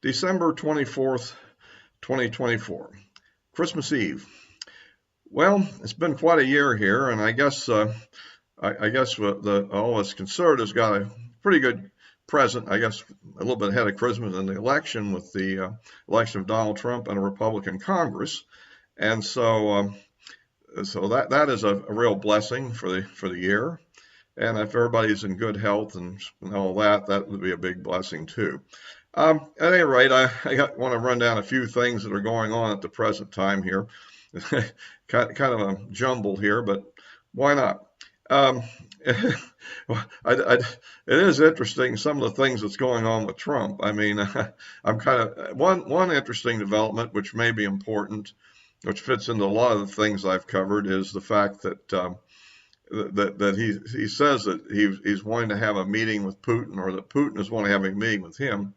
December 24th, 2024, Christmas Eve. Well, it's been quite a year here, and I guess all us conservatives got a pretty good present. I guess a little bit ahead of Christmas in the election with the election of Donald Trump and a Republican Congress, and so that is a real blessing for the year. And if everybody's in good health and all that, that would be a big blessing too. At any rate, I want to run down a few things that are going on at the present time here. kind of a jumble here, but why not? Um, it is interesting some of the things that's going on with Trump. I mean, I'm kind of one interesting development, which may be important, which fits into a lot of the things I've covered, is the fact that he says that he's wanting to have a meeting with Putin, or that Putin is wanting to have a meeting with him.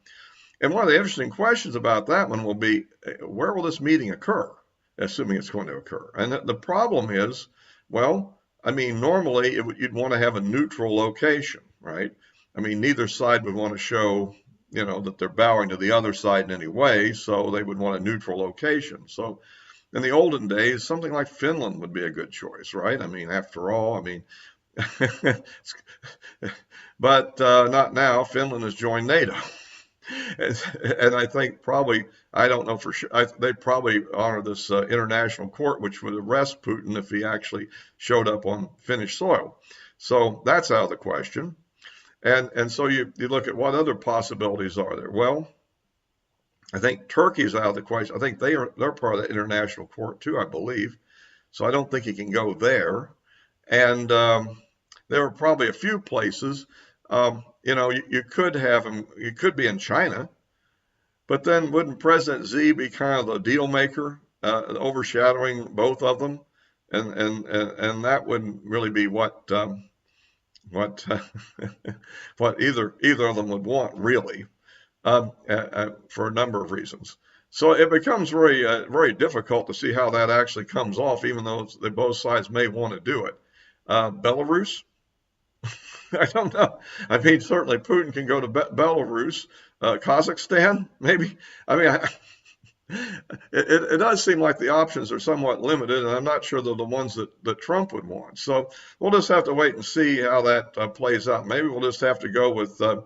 And one of the interesting questions about that one will be, where will this meeting occur, assuming it's going to occur? And the problem is, well, I mean, normally you'd want to have a neutral location, right? I mean, neither side would want to show, that they're bowing to the other side in any way, so they would want a neutral location. So in the olden days, something like Finland would be a good choice, right? I mean, after all, but not now. Finland has joined NATO. And I think probably, I don't know for sure, they probably honor this international court, which would arrest Putin if he actually showed up on Finnish soil. So that's out of the question. And so you look at what other possibilities are there. Well, I think Turkey's out of the question. I think they're part of the international court too, I believe. So I don't think he can go there. And there are probably a few places. You could have him. You could be in China, but then wouldn't President Xi be kind of the deal maker, overshadowing both of them? And that wouldn't really be what what either of them would want, really, for a number of reasons. So it becomes very difficult to see how that actually comes off, even though both sides may want to do it. Belarus. I don't know. I mean, certainly Putin can go to Belarus, Kazakhstan, maybe. I mean, it does seem like the options are somewhat limited, and I'm not sure they're the ones that Trump would want. So we'll just have to wait and see how that plays out. Maybe we'll just have to go with the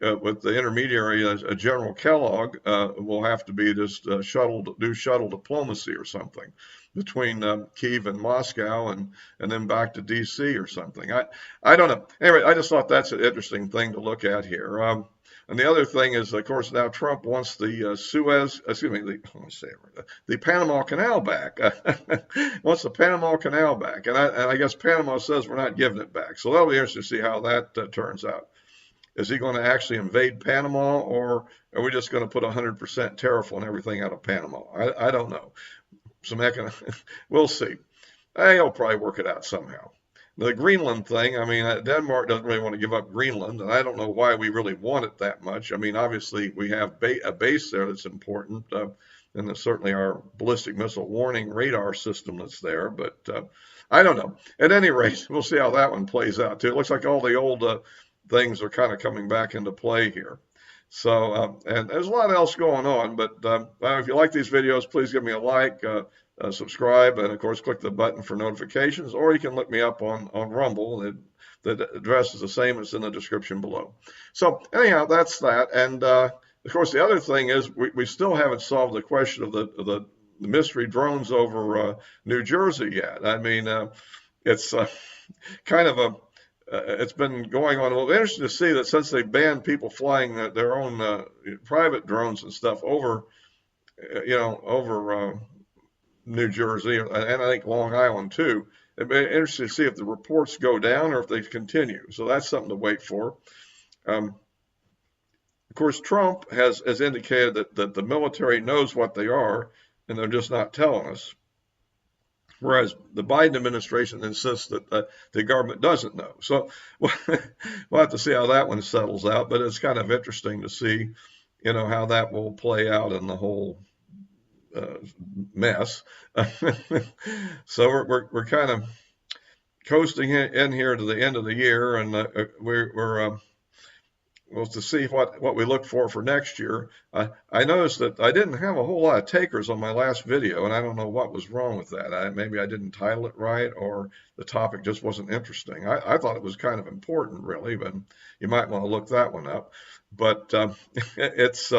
intermediary, General Kellogg. Will have to be just shuttle diplomacy or something between Kyiv and Moscow, and then back to D.C. or something. I don't know. Anyway, I just thought that's an interesting thing to look at here. And the other thing is, of course, now Trump wants the the Panama Canal back. Wants the Panama Canal back, and I guess Panama says we're not giving it back. So that'll be interesting to see how that turns out. Is he going to actually invade Panama, or are we just going to put 100% tariff on everything out of Panama? I don't know. We'll see. He'll probably work it out somehow. The Greenland thing, I mean, Denmark doesn't really want to give up Greenland, and I don't know why we really want it that much. I mean, obviously we have a base there that's important, and there's certainly our ballistic missile warning radar system that's there, but I don't know. At any rate, we'll see how that one plays out too. It looks like all the old things are kind of coming back into play here. So, and there's a lot else going on, but if you like these videos, please give me a like, subscribe, and of course, click the button for notifications, or you can look me up on Rumble. The address is the same as in the description below. So anyhow, that's that. And of course, the other thing is we still haven't solved the question of the mystery drones over New Jersey yet. I mean, it's kind of a it's been going on. Well, interesting to see that since they banned people flying their own private drones and stuff over New Jersey, and I think Long Island too. It'd be interesting to see if the reports go down or if they continue. So that's something to wait for. Of course, Trump has indicated that the military knows what they are, and they're just not telling us. Whereas the Biden administration insists that the government doesn't know. So we'll have to see how that one settles out. But it's kind of interesting to see, how that will play out in the whole mess. So we're kind of coasting in here to the end of the year, and we're was to see what we look for next year. I noticed that I didn't have a whole lot of takers on my last video, and I don't know what was wrong with that. Maybe I didn't title it right, or the topic just wasn't interesting. I thought it was kind of important, really, but you might want to look that one up. But it's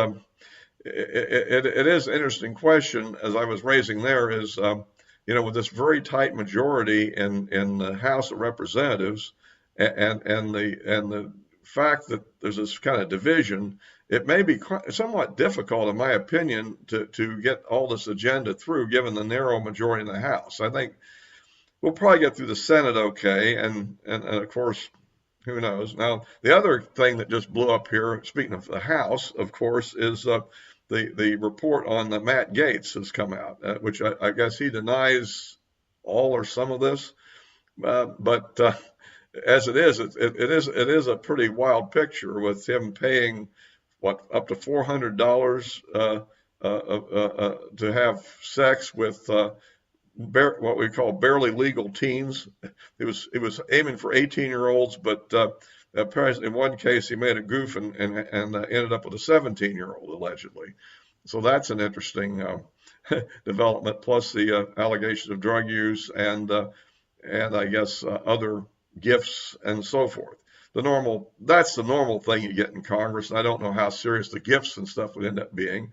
it is an interesting question, as I was raising there, is with this very tight majority in the House of Representatives, and the fact that there's this kind of division, it may be somewhat difficult, in my opinion, to get all this agenda through, given the narrow majority in the House. I think we'll probably get through the Senate okay, and of course, who knows? Now, the other thing that just blew up here, speaking of the House, of course, is the report on the Matt Gaetz has come out, which I guess he denies all or some of this, but as it is a pretty wild picture, with him paying up to $400 to have sex with what we call barely legal teens. It was aiming for 18-year-olds, but apparently in one case he made a goof and ended up with a 17-year-old allegedly. So that's an interesting development. Plus the allegations of drug use and I guess other gifts and so forth. That's the normal thing you get in Congress. And I don't know how serious the gifts and stuff would end up being.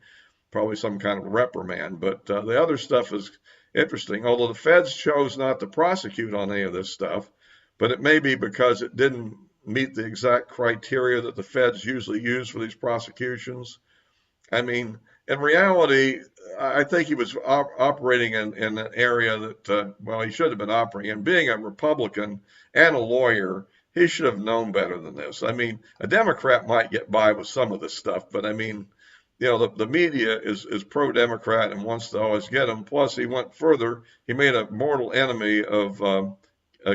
Probably some kind of reprimand. But the other stuff is interesting. Although the feds chose not to prosecute on any of this stuff, but it may be because it didn't meet the exact criteria that the feds usually use for these prosecutions. I mean, in reality, I think he was operating in an area that, he should have been operating in. Being a Republican and a lawyer, he should have known better than this. I mean, a Democrat might get by with some of this stuff, but I mean, the media is pro-Democrat and wants to always get him. Plus, he went further. He made a mortal enemy of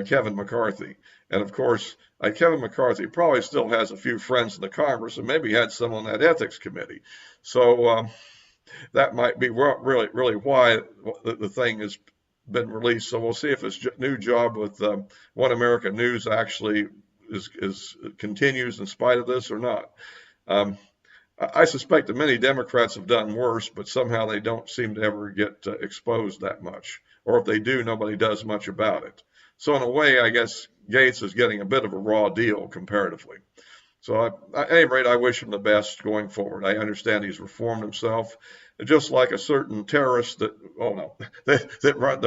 Kevin McCarthy. And of course, Kevin McCarthy probably still has a few friends in the Congress, and maybe had some on that ethics committee. So that might be really, really why the thing has been released. So we'll see if his new job with One American News actually continues in spite of this or not. I suspect that many Democrats have done worse, but somehow they don't seem to ever get exposed that much. Or if they do, nobody does much about it. So in a way, I guess Gaetz is getting a bit of a raw deal comparatively. So at any rate, I wish him the best going forward. I understand he's reformed himself, just like a certain terrorist that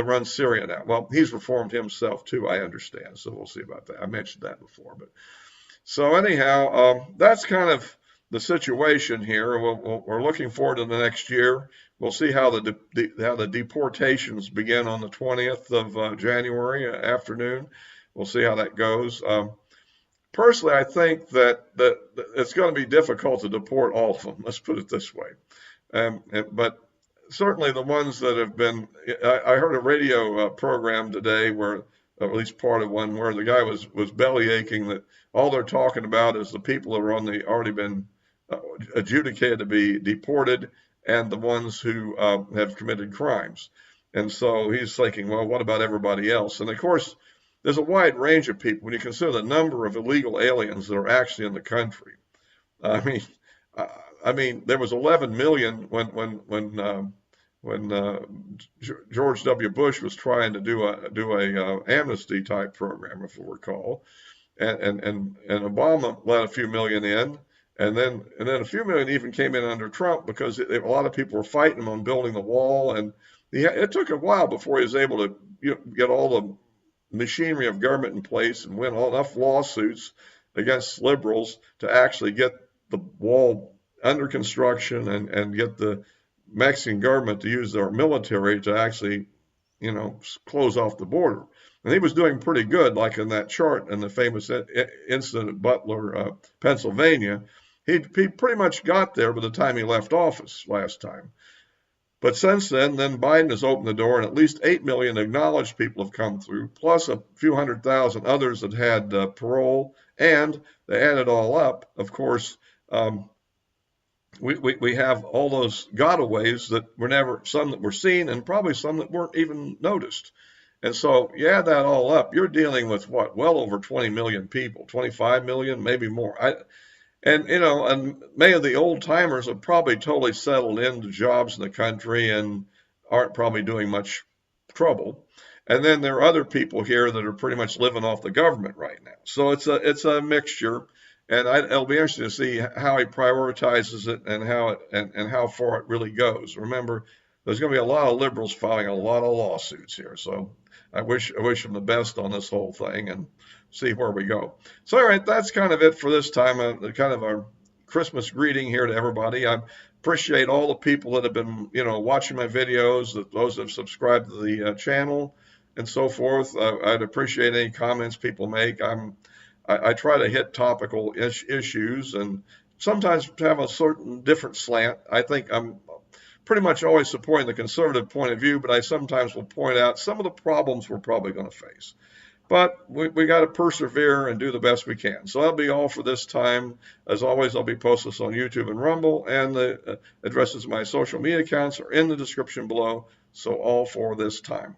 runs Syria now. Well, he's reformed himself too, I understand. So we'll see about that. I mentioned that before. But so anyhow, that's kind of the situation here. We're looking forward to the next year. We'll see how the deportations begin on the 20th of January afternoon. We'll see how that goes. Personally, I think that it's going to be difficult to deport all of them. Let's put it this way. But certainly the ones that have been, I heard a radio program today where, or at least part of one, where the guy was belly aching that all they're talking about is the people who are already been adjudicated to be deported and the ones who have committed crimes. And so he's thinking, well, what about everybody else? And of course, there's a wide range of people when you consider the number of illegal aliens that are actually in the country. I mean, there was 11 million when George W. Bush was trying to do a amnesty type program, if you recall, and Obama let a few million in, and then a few million even came in under Trump because a lot of people were fighting him on building the wall, and it took a while before he was able to get all the machinery of government in place and win enough lawsuits against liberals to actually get the wall under construction and get the Mexican government to use their military to actually, close off the border. And he was doing pretty good, like in that chart in the famous incident at Butler, Pennsylvania. He pretty much got there by the time he left office last time. But since then Biden has opened the door, and at least 8 million acknowledged people have come through, plus a few 100,000 others that had parole, and they add it all up. Of course, we have all those gotaways that were some that were seen, and probably some that weren't even noticed. And so you add that all up, you're dealing with well over 20 million people, 25 million, maybe more. And, and many of the old timers have probably totally settled into jobs in the country and aren't probably doing much trouble. And then there are other people here that are pretty much living off the government right now. So it's a mixture, and it'll be interesting to see how he prioritizes it and how far it really goes. Remember, there's going to be a lot of liberals filing a lot of lawsuits here. So I wish them the best on this whole thing and see where we go. So, all right, that's kind of it for this time. Kind of a Christmas greeting here to everybody. I appreciate all the people that have been, watching my videos, those that have subscribed to the channel, and so forth. I'd appreciate any comments people make. I try to hit topical issues and sometimes have a certain different slant. I think I'm pretty much always supporting the conservative point of view, but I sometimes will point out some of the problems we're probably going to face. But we got to persevere and do the best we can. So that'll be all for this time. As always, I'll be posting this on YouTube and Rumble, and the addresses of my social media accounts are in the description below. So all for this time.